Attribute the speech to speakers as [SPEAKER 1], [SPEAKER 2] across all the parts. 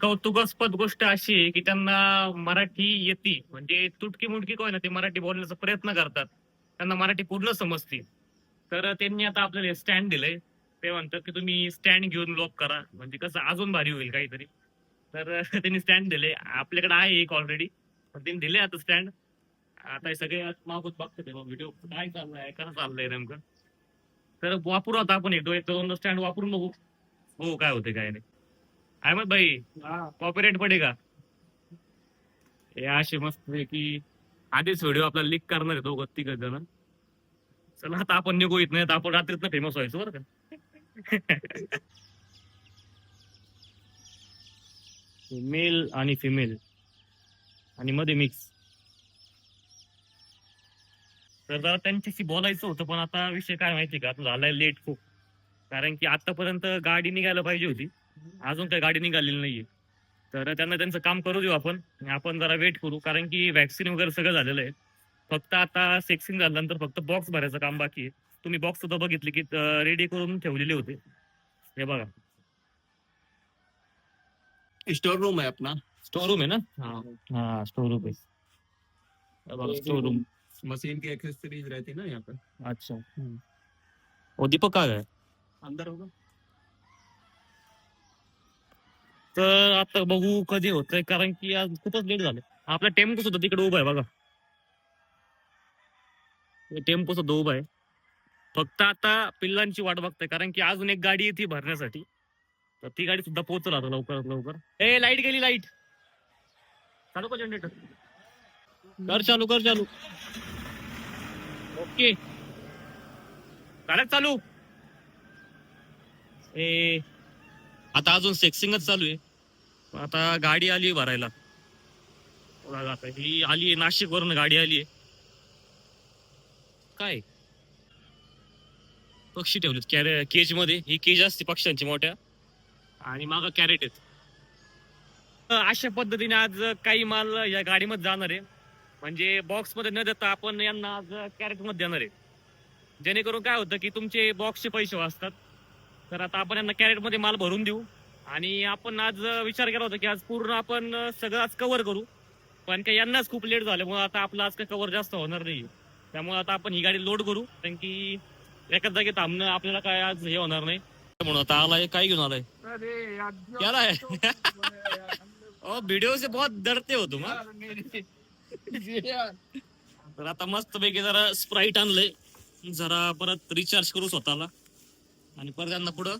[SPEAKER 1] कौतुकास्पद गोष्ट अशी आहे की त्यांना मराठी येते, म्हणजे तुटकी मुटकी काय ना ते मराठी बोलण्याचा प्रयत्न करतात. त्यांना मराठी पूर्ण समजते. तर त्यांनी आता आपल्याला स्टँड दिलंय. ते म्हणतात की तुम्ही स्टँड घेऊन लॉक करा, म्हणजे कसं अजून भारी होईल काहीतरी. तर त्यांनी स्टँड दिले. आपल्याकडे आहे एक ऑलरेडी, पण त्यांनी दिले आता स्टँड. आता हे सगळे मागून बघतात व्हिडिओ काय चाललंय, कसं चाललंय नेमकं. तर वापरू आता आपण एक दोन स्टँड वापरून बघू. हो काय होते काय नाही. अहमद भाई, कॉपीराइट पडेगा. हे असे मस्त आहे की आधीच व्हिडिओ आपला लीक करणार आहे दोघं तिघ जण. चला आता आपण निघू येत नाही, आपण रात्रीतनं फेमस व्हायचो बरं का. मेल आणि फिमेल आणि मध्ये मिक्स. तर जरा त्यांच्याशी बोलायचं होतं, पण आता विषय काय माहिती का, आता झालाय लेट खूप. कारण की आतापर्यंत गाडी निघायला पाहिजे होती, अजून काही गाडी निघालेली नाहीये. तर त्यांना त्यांचं काम करू देऊ आपण, आणि आपण जरा वेट करू, कारण की वॅक्सिन वगैरे सगळं झालेलं आहे. फक्त आता सेक्सिंग झाल्यानंतर फक्त बॉक्स भरायचं काम बाकी आहे. तुम्ही बॉक्स सुद्धा बघितले की रेडी करून ठेवलेले होते. हे बघा,
[SPEAKER 2] स्टोर रूम है अपना।
[SPEAKER 1] स्टोर रूम आहे ना. हा हा, स्टोर रूम आहे. हे बघा स्टोर रूम.
[SPEAKER 2] मशीन की एक्सेसरीज रहती ना यहाँ पे।
[SPEAKER 1] अच्छा. ओ दीपक काय आहे.
[SPEAKER 2] अंदर होगा।
[SPEAKER 1] तर आता बघू कधी होतंय, कारण की आज खूपच लेट झालं. आपला टेम्पो सुद्धा तिकडे उभा आहे बघा. टेम्पो सुद्धा उभा आहे. फक्त आता पिल्लांची वाट बघताय, कारण की अजून एक गाडी येते भरण्यासाठी. तर ती गाडी सुद्धा पोहोचल आता लवकरात लवकर. ए लाईट गेली, लाईट चालू का जनरेटर. कर चालू, कर चालू. ओके, झालं चालू. ए आता अजून सेक्सिंगच चालू आहे. आता गाडी आली भरायला. बघा आता ही आली आहे, नाशिक वरून गाडी आली आहे. काय पक्षी ठेवलेत केज मध्ये. ही केज असते पक्ष्यांची मोठ्या, आणि माग कॅरेट आहेत. अशा पद्धतीने आज काही माल या गाडीमध्ये जाणार आहे, म्हणजे बॉक्स मध्ये न देता आपण यांना आज कॅरेट मध्ये देणार आहे. जेणेकरून काय होतं की तुमचे बॉक्सचे पैसे वाचतात. तर आता आपण यांना कॅरेट मध्ये माल भरून देऊ. आणि आपण आज विचार केला होता की आज पूर्ण आपण सगळं आज कव्हर करू, पण काही यांनाच खूप लेट झाल्यामुळे आता आपलं आज काही कव्हर जास्त होणार नाही. त्यामुळे आता आपण ही गाडी लोड करू, कारण की एकाच जागी थांबणं आपल्याला काय आज हे होणार नाही. म्हणून आता आलाय, काय घेऊन आलाय. क्या है. ओ वीडियो से बहुत डरते हो तुम. तर आता मस्त पैकी जरा स्प्राईट आणलंय, जरा परत रिचार्ज करू स्वतःला, आणि परत यांना पुढं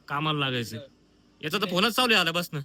[SPEAKER 1] कामाला लागायचं. याचा तर फोनच चालू आहे आल्यापासून.